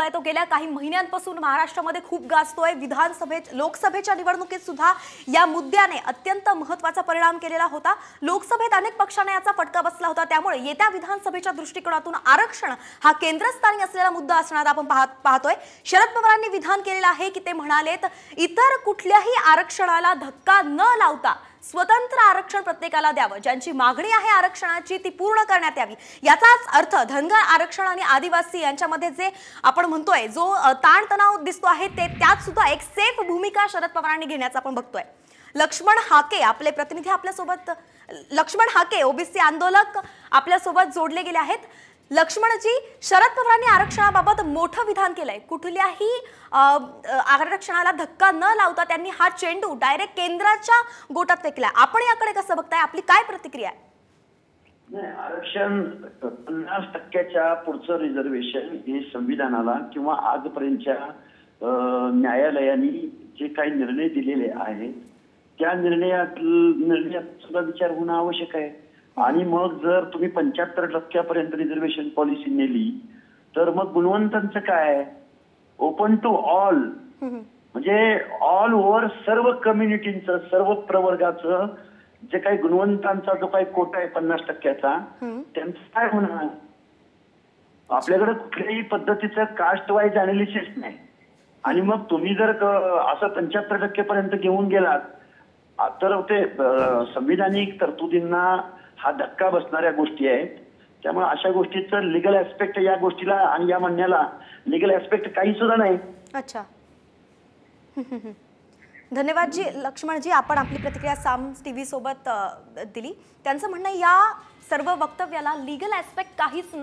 मुद्दा आहे तो गेल्या काही महिन्यांपासून महाराष्ट्रामध्ये खूप गाजतोय। विधानसभेत लोकसभेच्या निवडणुकीत सुद्धा या मुद्द्याने अत्यंत महत्त्वाचा परिणाम केलेला होता। लोकसभेत अनेक पक्षांना याचा फटका बसला होता, त्यामुळे येत्या विधानसभेच्या दृष्टिकोनातून आरक्षण हा केंद्रस्थानी असलेला मुद्दा असणार आपण पाहतोय। शरद पवारांनी विधान केलेलं आहे की ते म्हणालेत इतर कुठल्याही आरक्षणाला धक्का न लावता स्वतंत्र आरक्षण प्रत्येकाला द्यावं, ज्यांची मागणी आहे आरक्षणाची ती पूर्ण करण्यात यावी। याचाच अर्थ धनगर आरक्षण आणि आदिवासी यांच्यामध्ये जे आपण म्हणतोय जो ताणतणाव दिसतो आहे ते त्यात सुद्धा एक सेफ भूमिका शरद पवारांनी घेण्याचा आपण बघतोय। लक्ष्मण हाके आपले प्रतिनिधी आपल्यासोबत, लक्ष्मण हाके ओबीसी आंदोलक आपल्यासोबत जोडले गेले आहेत। लक्ष्मणजी, शरद पवारांनी आरक्षणाबाबत मोठं विधान केलंय, कुठल्याही आरक्षणाला धक्का न लावता त्यांनी हा चेंडू डायरेक्ट केंद्राच्या गोटात फेकला। आपण याकडे कसं बघताय, आपली काय प्रतिक्रिया आहे? नाही, आरक्षण 50% पुढचं रिझर्वेशन हे संविधानाला किंवा आजपर्यंतच्या न्यायालयाने जे काही निर्णय दिलेले आहेत त्या निर्णयात सुद्धा विचार होणं आवश्यक आहे। आणि मग जर तुम्ही 75% रिझर्वेशन पॉलिसी नेली तर मग गुणवंतांचं काय? ओपन टू ऑल, म्हणजे ऑल ओव्हर सर्व कम्युनिटींचं, सर्व प्रवर्गाचं जे काही गुणवंतांचा जो काही कोटा आहे 50%चा त्यांचं काय होणार? आपल्याकडे कुठल्याही पद्धतीचं कास्ट वाईज अनालिसिस नाही। आणि मग तुम्ही जर असं 75% पर्यंत घेऊन गेलात तर ते संविधानिक तरतुदींना हा धक्का बसणाऱ्या गोष्टी आहेत। त्यामुळे अशा गोष्टीचं लीगल ऍस्पेक्ट या गोष्टीला आणि या म्हणण्याला लीगल ऍस्पेक्ट काही सुद्धा नाही। अच्छा, धन्यवाद जी लक्ष्मणजी, आपण आपली प्रतिक्रिया साम्स टीव्ही सोबत दिली। त्यांचं म्हणणं या सर्व वक्तव्याला लीगल ऍस्पेक्ट काहीच